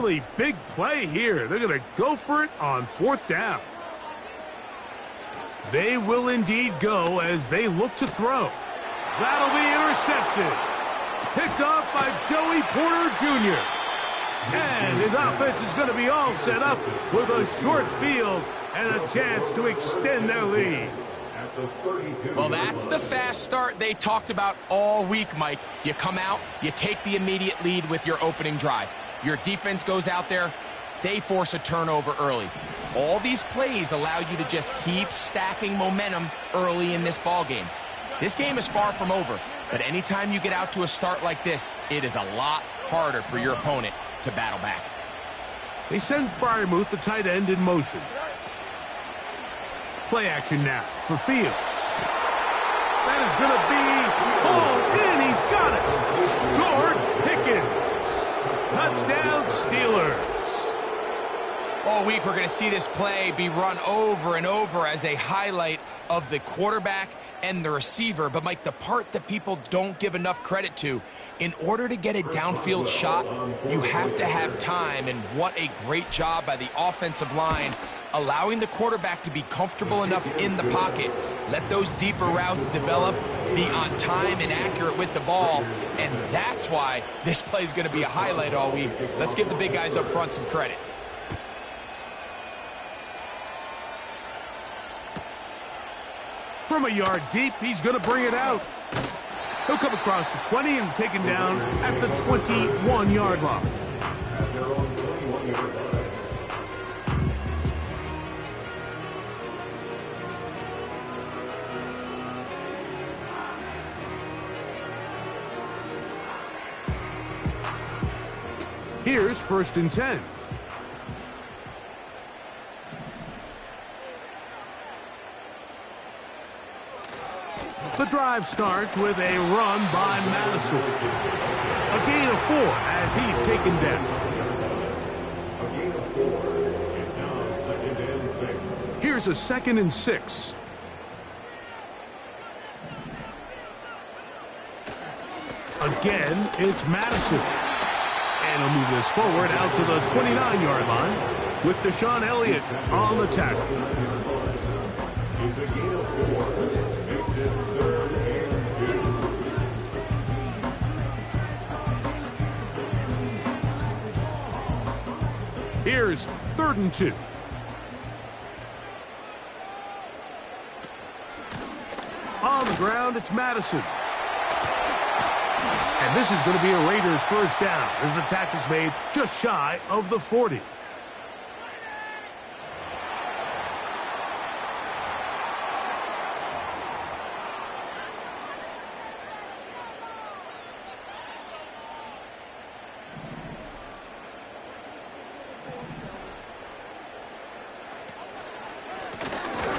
really big play here. They're going to go for it on 4th down. They will indeed go as they look to throw. That'll be intercepted. Picked off by Joey Porter Jr. And his offense is going to be all set up with a short field and a chance to extend their lead. Well, that's the fast start they talked about all week, Mike. You come out, you take the immediate lead with your opening drive. Your defense goes out there, they force a turnover early. All these plays allow you to just keep stacking momentum early in this ball game. This game is far from over, but anytime you get out to a start like this, it is a lot harder for your opponent to battle back. They send Freiermuth, the tight end, in motion. Play action now for Fields. That is going to be hauled in. He's got it. George Pickens. Touchdown, Steelers. All week, we're going to see this play be run over and over as a highlight of the quarterback and the receiver. But, Mike, the part that people don't give enough credit to, in order to get a downfield shot, you have to have time. And what a great job by the offensive line, allowing the quarterback to be comfortable enough in the pocket. Let those deeper routes develop, be on time and accurate with the ball. And that's why this play is going to be a highlight all week. Let's give the big guys up front some credit. From a yard deep, he's going to bring it out. He'll come across the 20 and taken down at the 21-yard line. Here's 1st and 10. The drive starts with a run by Madison. A gain of 4 as he's taken down. A gain of 4. It's now 2nd and 6. Here's a 2nd and 6. Again, it's Madison. And he'll move this forward out to the 29-yard line with Deshaun Elliott on the tackle. It's a gain of 4. Makes it 3rd and 2. Here's 3rd and 2. On the ground, it's Madison. And this is going to be a Raiders 1st down as the tackle's made just shy of the 40.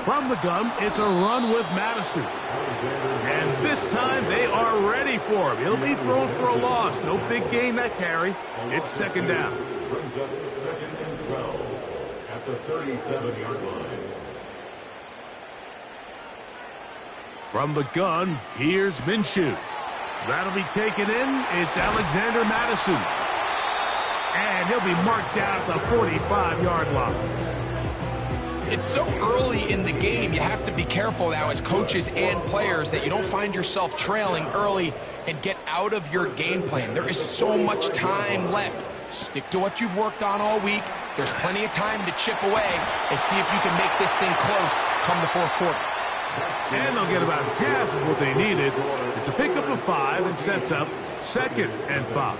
From the gun, it's a run with Madison. And this time they are ready for him. He'll be thrown for a loss. No big gain that carry. It's 2nd down. Brings up 2nd and 12 at the 37-yard line. From the gun, here's Minshew. That'll be taken in. It's Alexander Madison. And he'll be marked down at the 45-yard line. It's so early in the game, you have to be careful now as coaches and players that you don't find yourself trailing early and get out of your game plan. There is so much time left. Stick to what you've worked on all week. There's plenty of time to chip away and see if you can make this thing close come the 4th quarter. And they'll get about half of what they needed. It's a pickup of 5 and sets up 2nd and 5.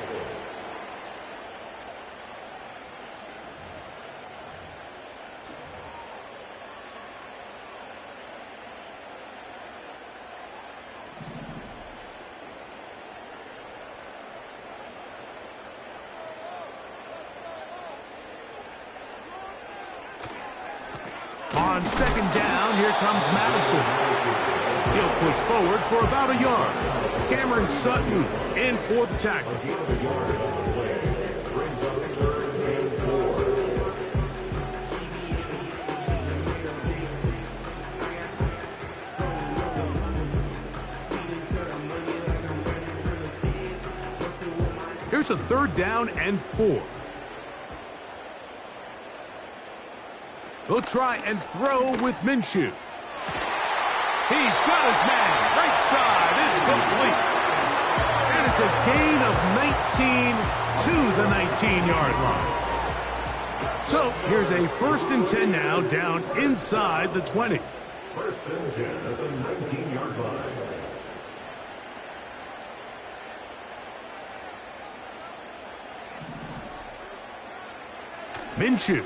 On 2nd down, here comes Madison. He'll push forward for about a yard. Cameron Sutton in for the tackle. Here's a 3rd down and 4. He'll try and throw with Minshew. He's got his man. Right side. It's complete. And it's a gain of 19 to the 19-yard line. So here's a 1st and 10 now, down inside the 20. 1st and 10 at the 19-yard line. Minshew.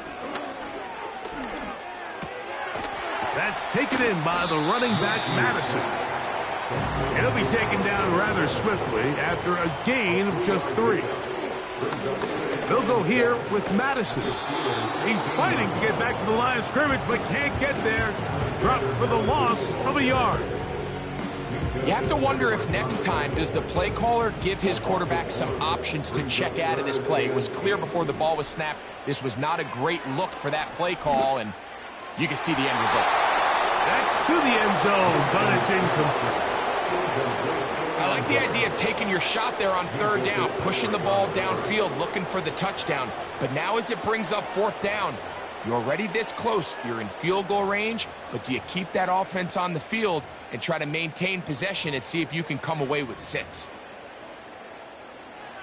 That's taken in by the running back, Madison. And he'll be taken down rather swiftly after a gain of just 3. They'll go here with Madison. He's fighting to get back to the line of scrimmage, but can't get there. Dropped for the loss of a yard. You have to wonder if next time does the play caller give his quarterback some options to check out of this play. It was clear before the ball was snapped. This was not a great look for that play call, and you can see the end result. That's to the end zone, but it's incomplete. I like the idea of taking your shot there on 3rd down, pushing the ball downfield, looking for the touchdown. But now as it brings up 4th down, you're already this close. You're in field goal range, but do you keep that offense on the field and try to maintain possession and see if you can come away with 6?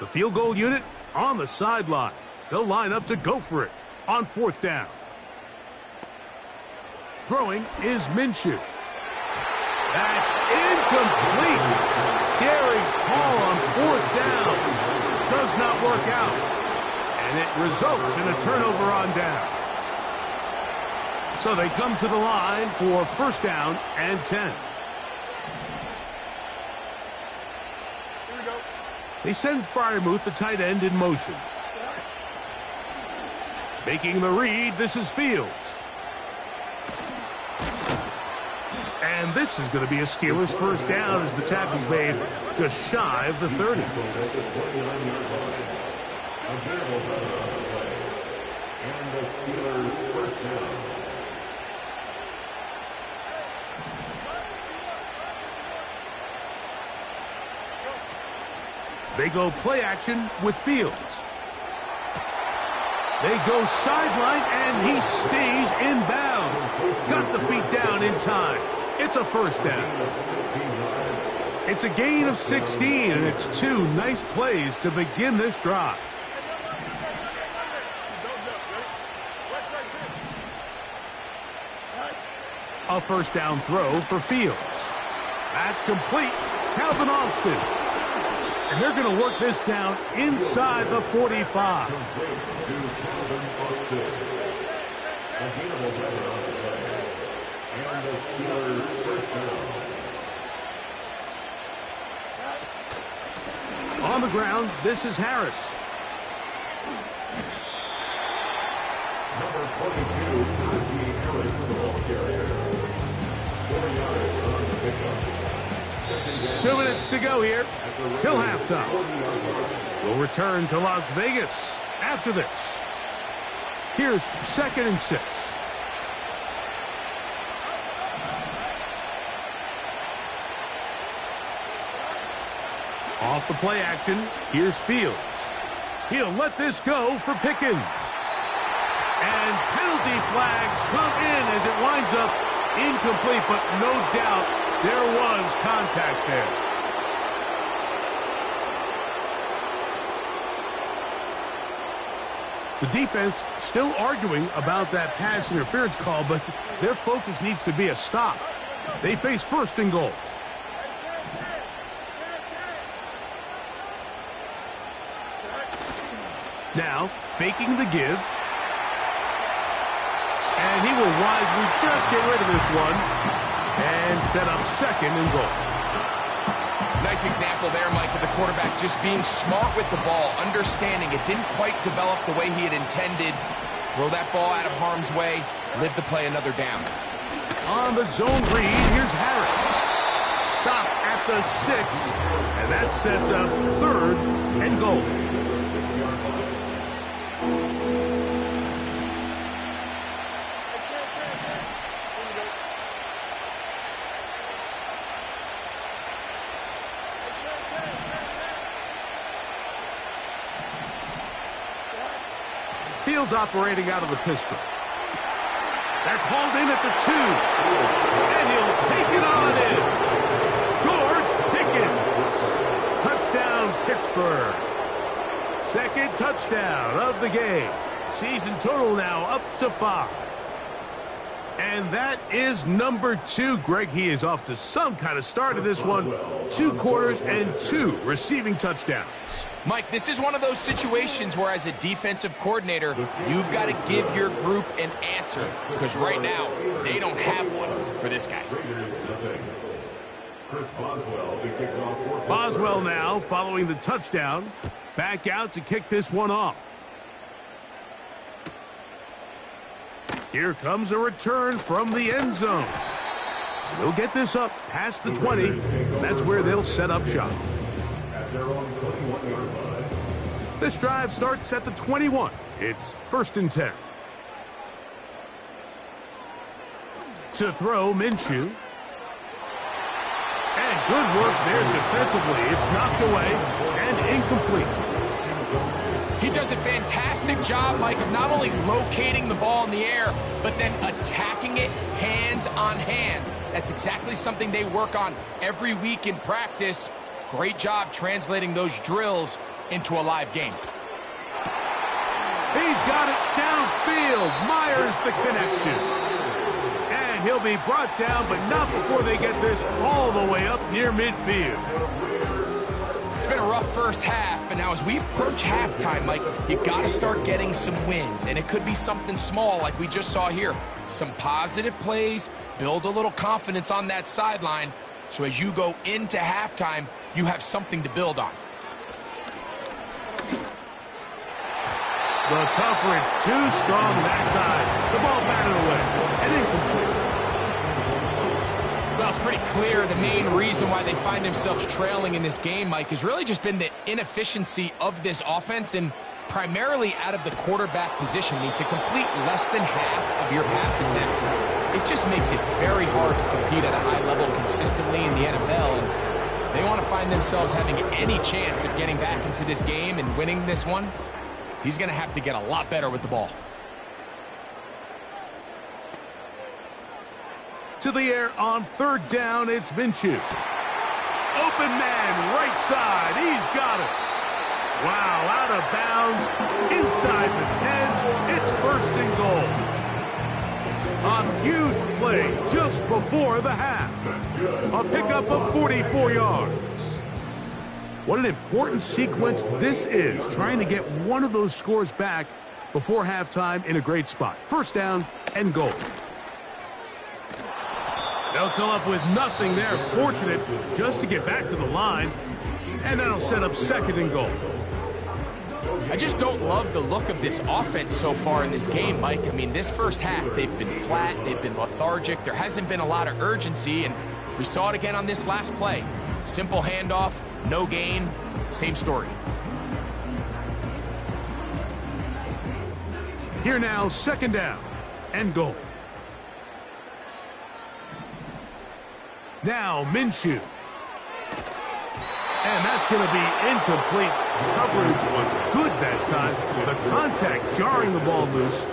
The field goal unit on the sideline. They'll line up to go for it on 4th down. Throwing is Minshew. That's incomplete. Daring call on 4th down. Does not work out. And it results in a turnover on down. So they come to the line for 1st down and 10. They send Freiermuth, the tight end, in motion. Making the read, this is Fields. And this is going to be a Steelers 1st down as the tackle's made just shy of the 30. And the Steelers 1st down. They go play action with Fields. They go sideline, and he stays in bounds. Got the feet down in time. It's a 1st down. It's a gain of 16, and it's 2 nice plays to begin this drive. A 1st down throw for Fields. That's complete. Calvin Austin. And they're going to work this down inside the 45. On the ground, this is Harris. Number 22 is Najee Harris for the ball carrier. 4 yards on the pickup. 2 minutes to go here till halftime. We'll return to Las Vegas after this. Here's 2nd and 6. Off the play action, here's Fields. He'll let this go for Pickens. And penalty flags come in as it winds up incomplete, but no doubt there was contact there. The defense still arguing about that pass interference call, but their focus needs to be a stop. They face 1st and goal. Now, faking the give. And he will wisely just get rid of this one and set up 2nd and goal. Nice example there, Mike, of the quarterback just being smart with the ball, understanding it didn't quite develop the way he had intended. Throw that ball out of harm's way, live to play another down. On the zone read, here's Harris. Stop at the 6, and that sets up 3rd and goal. Fields operating out of the pistol. That's hauled in at the 2. And he'll take it on in. George Pickens. Touchdown, Pittsburgh. Second touchdown of the game. Season total now up to 5. And that is number 2. Greg, he is off to some kind of start of this one. 2 quarters and 2 receiving touchdowns. Mike, this is one of those situations where as a defensive coordinator, you've got to give your group an answer. Because right now, they don't have one for this guy. Boswell now following the touchdown. Back out to kick this one off. Here comes a return from the end zone. They'll get this up past the 20. And that's where they'll set up shop. This drive starts at the 21. It's 1st and 10. To throw, Minshew. And good work there defensively. It's knocked away and incomplete. He does a fantastic job, Mike, of not only locating the ball in the air, but then attacking it hands on hands. That's exactly something they work on every week in practice. Great job translating those drills into a live game. He's got it downfield. Myers the connection. And he'll be brought down, but not before they get this all the way up near midfield. It's been a rough first half, but now as we approach halftime, Mike, you got to start getting some wins. And it could be something small like we just saw here. Some positive plays, build a little confidence on that sideline. So as you go into halftime, you have something to build on. The coverage too strong that time. The ball batted away and incomplete. Well, it's pretty clear the main reason why they find themselves trailing in this game, Mike, has really just been the inefficiency of this offense and primarily out of the quarterback position. I mean, to complete less than half of your pass attempts, it just makes it very hard to compete at a high level consistently in the NFL. And if they want to find themselves having any chance of getting back into this game and winning this one, he's going to have to get a lot better with the ball. To the air on 3rd down, it's Minshew. Open man, right side. He's got it. Wow, out of bounds, inside the 10. It's 1st and goal. A huge play just before the half. A pickup of 44 yards. What an important sequence this is, trying to get one of those scores back before halftime in a great spot. 1st down and goal. They'll come up with nothing there. Fortunate just to get back to the line. And that'll set up 2nd and goal. I just don't love the look of this offense so far in this game, Mike. I mean, this first half, they've been flat, they've been lethargic. There hasn't been a lot of urgency, and we saw it again on this last play. Simple handoff, no gain, same story. Here now, 2nd down and goal. Now Minshew. And that's going to be incomplete. Coverage was good that time. The contact jarring the ball loose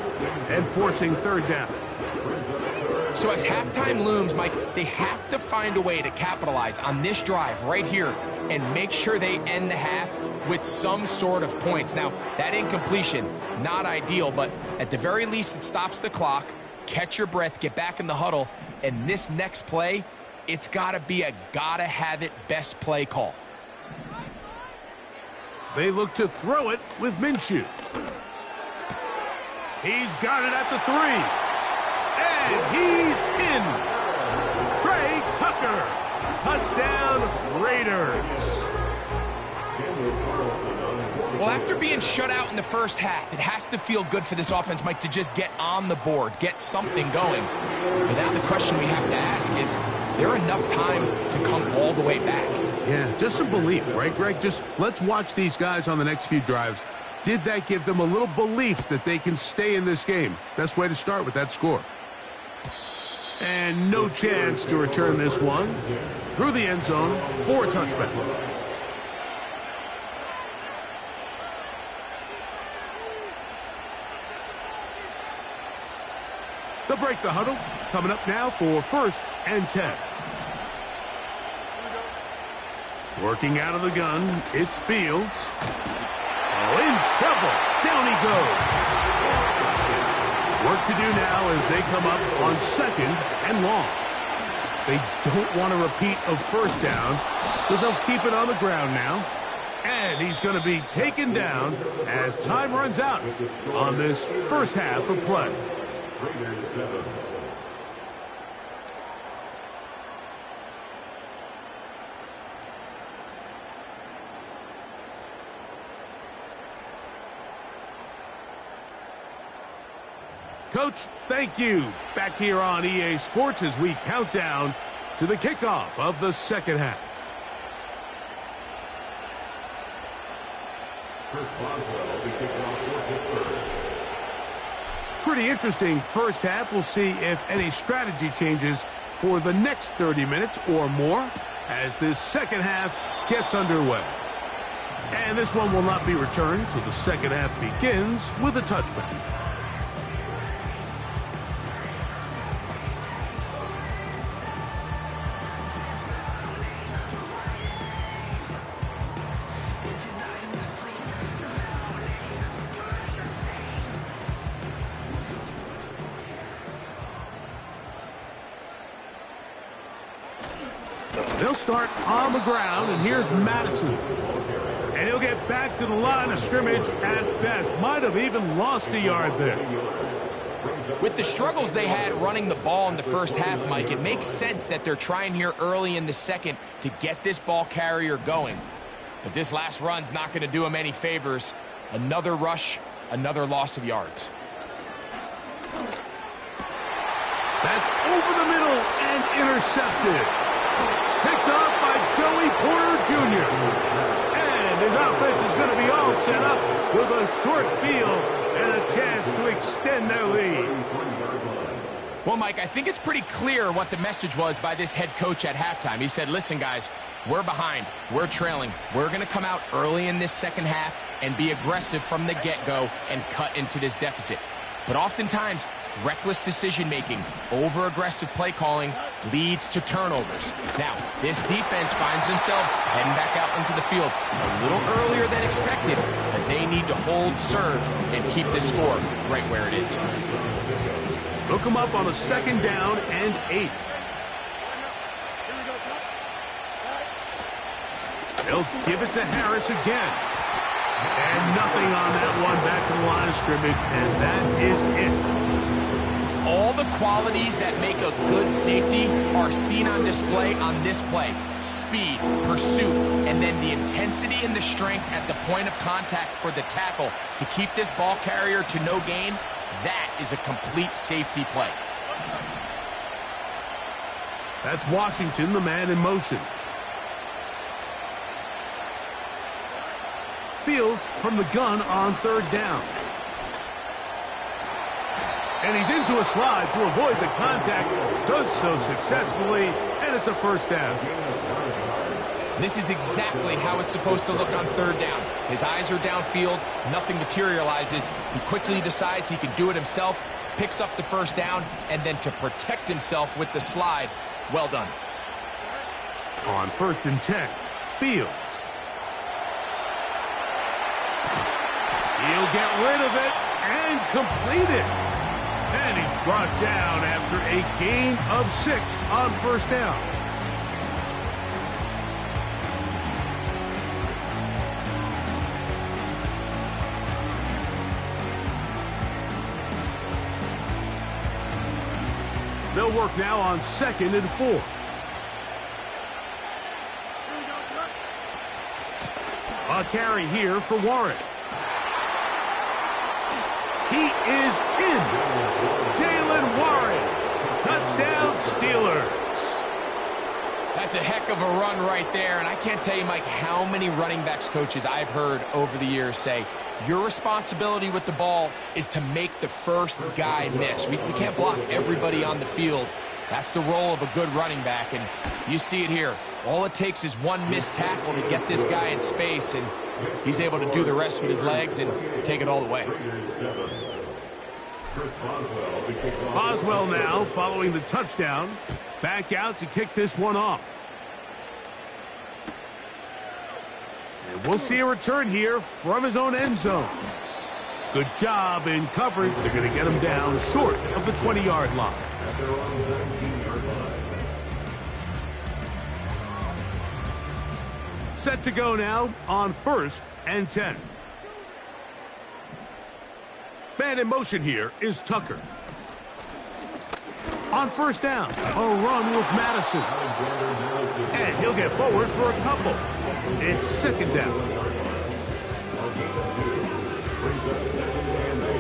and forcing 3rd down. So as halftime looms, Mike, they have to find a way to capitalize on this drive right here and make sure they end the half with some sort of points. Now, that incompletion, not ideal, but at the very least it stops the clock, catch your breath, get back in the huddle, and this next play, it's got to be a gotta-have-it best play call. They look to throw it with Minshew. He's got it at the 3. And he's in. Trey Tucker. Touchdown, Raiders. Well, after being shut out in the first half, it has to feel good for this offense, Mike, to just get on the board, get something going. But now the question we have to ask is there enough time to come all the way back? Yeah, just some belief, right, Greg? Just let's watch these guys on the next few drives. Did that give them a little belief that they can stay in this game? Best way to start with that score. And no chance to return this one. Through the end zone for a touchback. They'll break the huddle. Coming up now for 1st and 10. Working out of the gun, it's Fields. Oh, in trouble. Down he goes. Work to do now as they come up on 2nd and long. They don't want a repeat of 1st down, so they'll keep it on the ground now. And he's going to be taken down as time runs out on this first half of play. Coach, thank you. Back here on EA Sports as we count down to the kickoff of the second half. Pretty interesting first half. We'll see if any strategy changes for the next 30 minutes or more as this second half gets underway. And this one will not be returned, so the second half begins with a touchback. They'll start on the ground, and here's Madison. And he'll get back to the line of scrimmage at best. Might have even lost a yard there. With the struggles they had running the ball in the first half, Mike, it makes sense that they're trying here early in the second to get this ball carrier going. But this last run's not going to do him any favors. Another rush, another loss of yards. That's over the middle and intercepted. Picked off by Joey Porter Jr. And his offense is going to be all set up with a short field and a chance to extend their lead. Well, Mike, I think it's pretty clear what the message was by this head coach at halftime. He said, listen, guys, we're behind. We're trailing. We're going to come out early in this second half and be aggressive from the get-go and cut into this deficit. But oftentimes, reckless decision-making, over-aggressive play calling leads to turnovers. Now, this defense finds themselves heading back out into the field a little earlier than expected, but they need to hold serve and keep this score right where it is. They'll come up on a 2nd down and 8. They'll give it to Harris again. And nothing on that one, back to the line of scrimmage, and that is it. All the qualities that make a good safety are seen on display on this play. Speed, pursuit, and then the intensity and the strength at the point of contact for the tackle to keep this ball carrier to no gain. That is a complete safety play. That's Washington, the man in motion. Fields from the gun on 3rd down. And he's into a slide to avoid the contact. Does so successfully, and it's a 1st down. This is exactly how it's supposed to look on 3rd down. His eyes are downfield, nothing materializes. He quickly decides he can do it himself, picks up the 1st down, and then to protect himself with the slide, well done. On 1st and 10, Fields. He'll get rid of it and complete it. And he's brought down after a gain of 6 on 1st down. They'll work now on 2nd and 4. A carry here for Warren. He is in. Jalen Warren. Touchdown, Steelers. That's a heck of a run right there, and I can't tell you, Mike, how many running backs coaches I've heard over the years say, your responsibility with the ball is to make the first guy miss. We can't block everybody on the field. That's the role of a good running back, and you see it here. All it takes is one missed tackle to get this guy in space, and he's able to do the rest with his legs and take it all the way. Chris Boswell to kick off. Boswell now following the touchdown. Back out to kick this one off. And we'll see a return here from his own end zone. Good job in coverage. They're going to get him down short of the 20-yard line. At their own 19-yard line. Set to go now on 1st and 10. Man in motion here is Tucker. On 1st down, a run with Madison. And he'll get forward for a couple. It's 2nd down. Brings up 2nd and 8.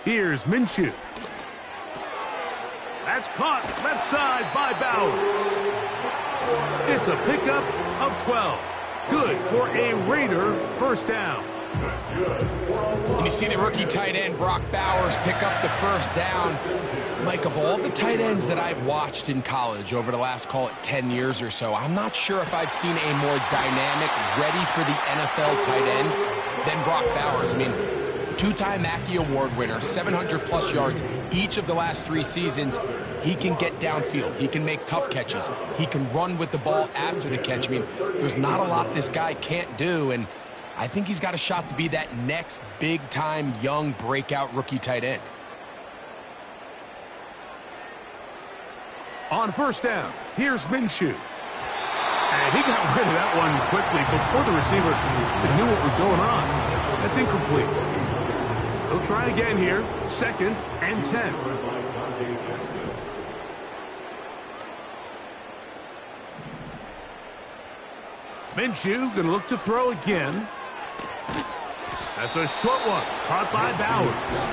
Here's Minshew. That's caught left side by Bowers. It's a pickup of 12. Good for a Raider 1st down. And you see the rookie tight end, Brock Bowers, pick up the 1st down. Mike, of all the tight ends that I've watched in college over the last, call it 10 years or so, I'm not sure if I've seen a more dynamic, ready for the NFL tight end than Brock Bowers. I mean, 2-time Mackey Award winner, 700-plus yards each of the last 3 seasons. He can get downfield. He can make tough catches. He can run with the ball after the catch. I mean, there's not a lot this guy can't do, and I think he's got a shot to be that next big-time, young, breakout rookie tight end. On 1st down, here's Minshew. And he got rid of that one quickly before the receiver knew what was going on. That's incomplete. He'll try again here. 2nd and 10. Minshew going to look to throw again. That's a short one, caught by Bowers.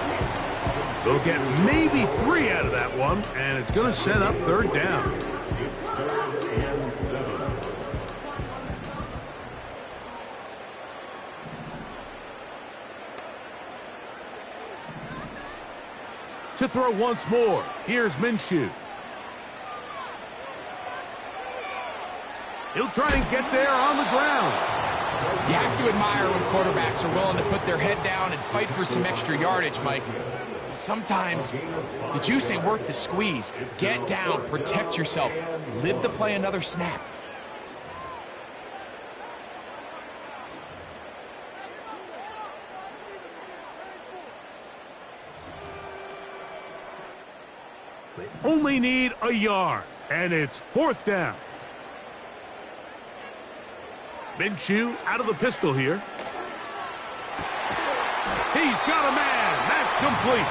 They'll get maybe 3 out of that one, and it's going to set up 3rd down. It's 3rd and 7. To throw once more, here's Minshew. He'll try and get there on the ground. You have to admire when quarterbacks are willing to put their head down and fight for some extra yardage, Mike. Sometimes the juice ain't worth the squeeze. Get down, protect yourself, live to play another snap. They only need a yard, and it's 4th down. Minshew out of the pistol here. He's got a man. That's complete.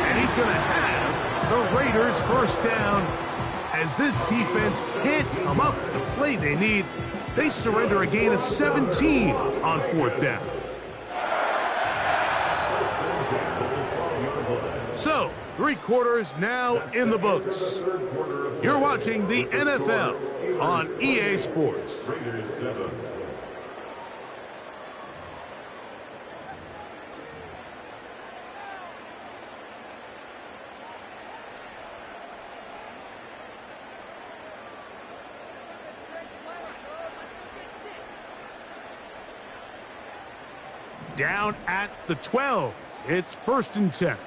And he's going to have the Raiders 1st down. As this defense can't come up with the play they need, they surrender a gain of 17 on 4th down. So, 3 quarters now in the books. You're watching the NFL on EA Sports. Raiders 7. Down at the 12. It's 1st and 10.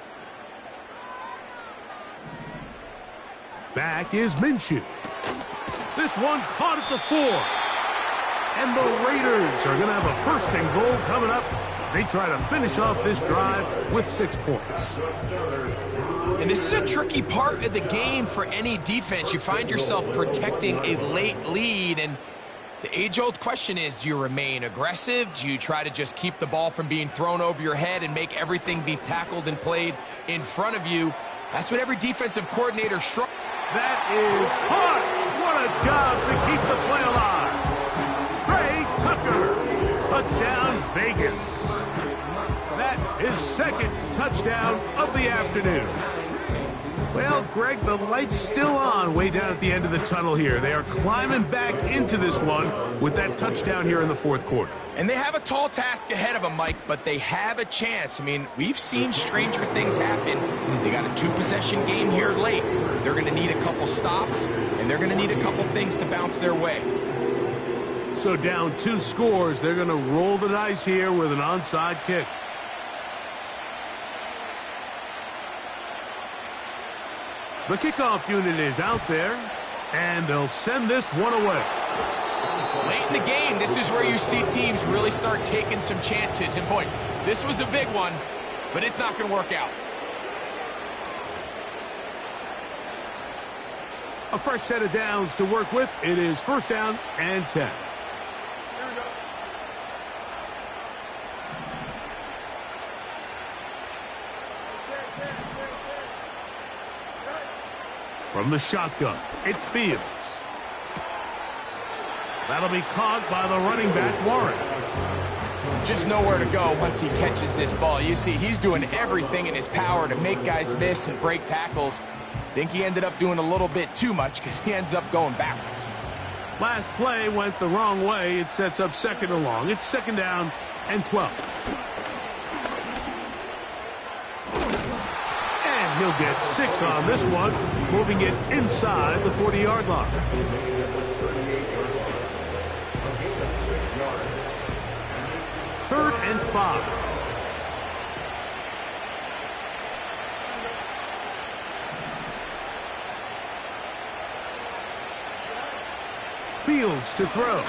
Back is Minshew. This one caught at the 4. And the Raiders are going to have a 1st and goal coming up. They try to finish off this drive with 6 points. And this is a tricky part of the game for any defense. You find yourself protecting a late lead, and the age-old question is, do you remain aggressive? Do you try to just keep the ball from being thrown over your head and make everything be tackled and played in front of you? That's what every defensive coordinator struggles. That is caught. What a job to keep the play alive. Trey Tucker. Touchdown, Vegas. That is 2nd touchdown of the afternoon. Well, Greg, the light's still on way down at the end of the tunnel here. They are climbing back into this one with that touchdown here in the 4th quarter. And they have a tall task ahead of them, Mike, but they have a chance. I mean, we've seen stranger things happen. They got a 2-possession game here late. They're going to need a couple stops, and they're going to need a couple things to bounce their way. So down 2 scores, they're going to roll the dice here with an onside kick. The kickoff unit is out there, and they'll send this one away. Late in the game, this is where you see teams really start taking some chances. And boy, this was a big one, but it's not going to work out. A fresh set of downs to work with. It is 1st down and 10. From the shotgun, it's Fields. That'll be caught by the running back, Warren. Just nowhere to go once he catches this ball. You see, he's doing everything in his power to make guys miss and break tackles. Think he ended up doing a little bit too much because he ends up going backwards. Last play went the wrong way. It sets up 2nd and long. It's 2nd down and 12. And he'll get 6 on this one, moving it inside the 40-yard line. 3rd and 5. Fields to throw.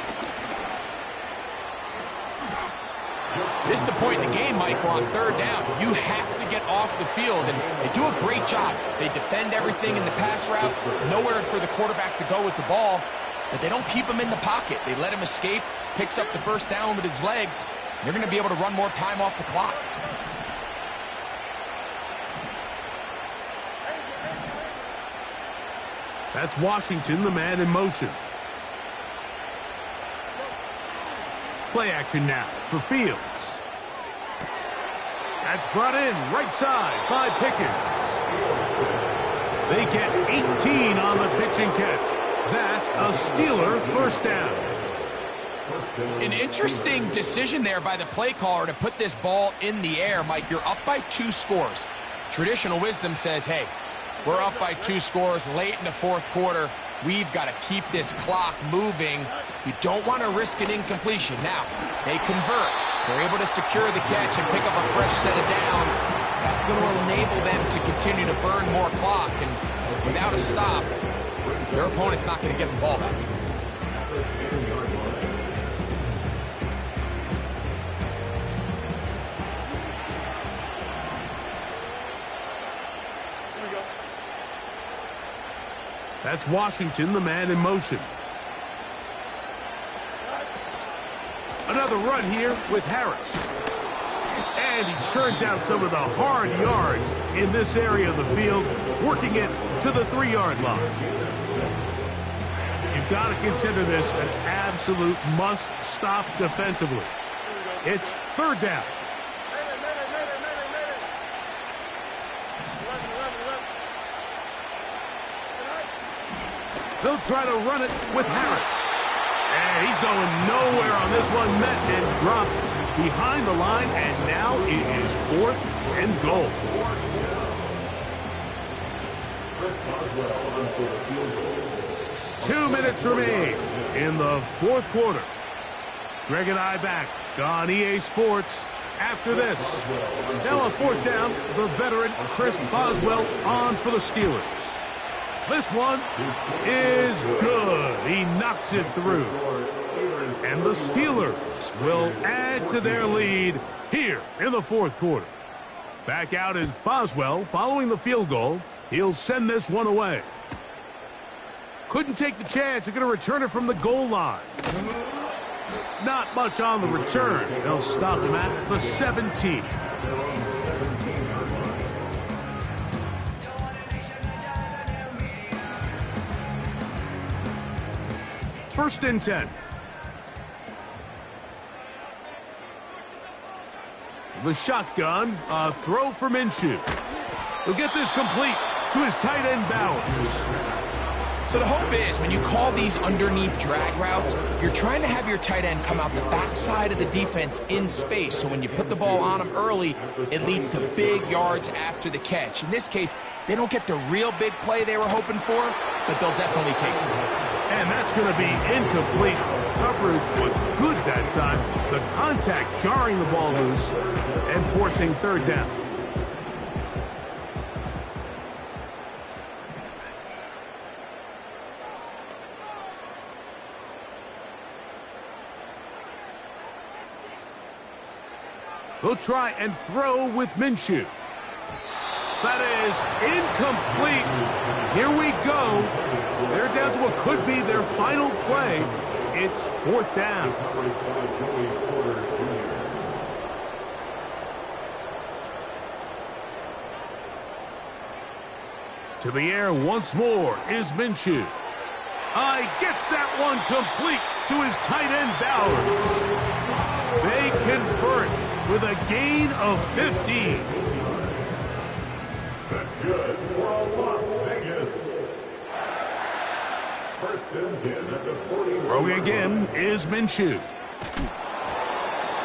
This is the point in the game, Michael, on 3rd down. You have to get off the field, and they do a great job. They defend everything in the pass routes, nowhere for the quarterback to go with the ball, but they don't keep him in the pocket. They let him escape, picks up the 1st down with his legs. They're going to be able to run more time off the clock. That's Washington, the man in motion. Play action now for Fields. That's brought in right side by Pickens. They get 18 on the pitch and catch. That's a Steeler 1st down. An interesting decision there by the play caller to put this ball in the air. Mike, you're up by 2 scores. Traditional wisdom says, hey, we're up by 2 scores late in the 4th quarter. We've got to keep this clock moving. You don't want to risk an incompletion. Now, they convert. They're able to secure the catch and pick up a fresh set of downs. That's going to enable them to continue to burn more clock. And without a stop, their opponent's not going to get the ball back. That's Washington, the man in motion. Another run here with Harris. And he churns out some of the hard yards in this area of the field, working it to the 3-yard line. You've got to consider this an absolute must-stop defensively. It's 3rd down. They'll try to run it with Harris. And he's going nowhere on this one. Met and dropped behind the line. And now it is 4th and goal. 2 minutes remain in the 4th quarter. Greg and I back on EA Sports after this. Now on 4th down, the veteran Chris Boswell on for the Steelers. This one is good. He knocks it through. And the Steelers will add to their lead here in the 4th quarter. Back out is Boswell following the field goal. He'll send this one away. Couldn't take the chance. They're going to return it from the goal line. Not much on the return. They'll stop him at the 17. First and 10. The shotgun, a throw for Minshew. He'll get this complete to his tight end Bowers. So the hope is when you call these underneath drag routes, you're trying to have your tight end come out the backside of the defense in space. So when you put the ball on him early, it leads to big yards after the catch. In this case, they don't get the real big play they were hoping for, but they'll definitely take it. And that's going to be incomplete. Coverage was good that time. The contact jarring the ball loose and forcing third down. They'll try and throw with Minshew. That is incomplete. Here we go. They're down to what could be their final play. It's fourth down. To the air once more is Minshew. Gets that one complete to his tight end Bowers. They convert with a gain of 15. That's good for Las Vegas. First and 10 at the 40. Throwing again is Minshew.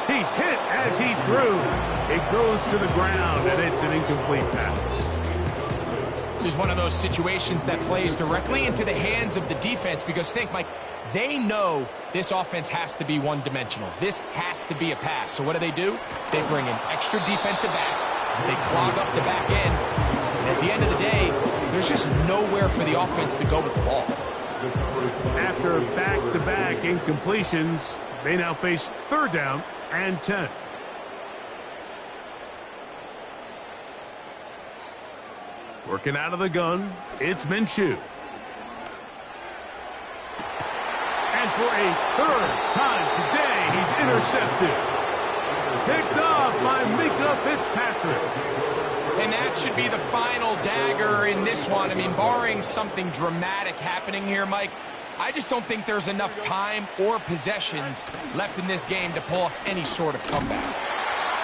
He's hit as he threw. It goes to the ground, and it's an incomplete pass. This is one of those situations that plays directly into the hands of the defense because think, Mike, they know this offense has to be one-dimensional. This has to be a pass. So what do? They bring in extra defensive backs. They clog up the back end. And at the end of the day, there's just nowhere for the offense to go with the ball. After back-to-back incompletions, they now face third down and 10. Working out of the gun, it's Minshew. And for a third time today, he's intercepted. Picked off by Mika Fitzpatrick. And that should be the final dagger in this one. I mean, barring something dramatic happening here, Mike, I just don't think there's enough time or possessions left in this game to pull off any sort of comeback.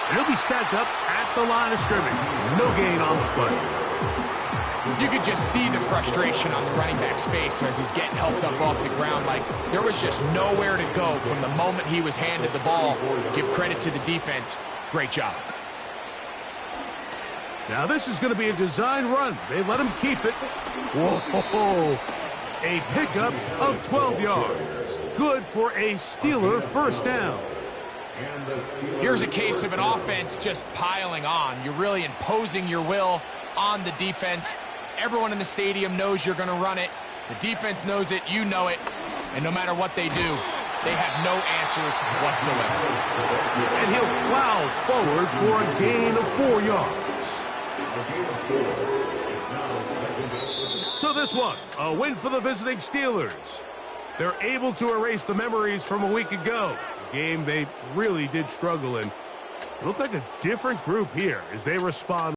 And he'll be stacked up at the line of scrimmage. No gain on the play. You could just see the frustration on the running back's face as he's getting helped up off the ground. Like, there was just nowhere to go from the moment he was handed the ball. Give credit to the defense. Great job. Now this is going to be a design run. They let him keep it. Whoa! A pickup of 12 yards. Good for a Steeler first down. Here's a case of an offense just piling on. You're really imposing your will on the defense. Everyone in the stadium knows you're going to run it. The defense knows it. You know it. And no matter what they do, they have no answers whatsoever. And he'll plow forward for a gain of 4 yards. So this one, a win for the visiting Steelers. They're able to erase the memories from a week ago. A game they really did struggle in. It looked like a different group here as they respond.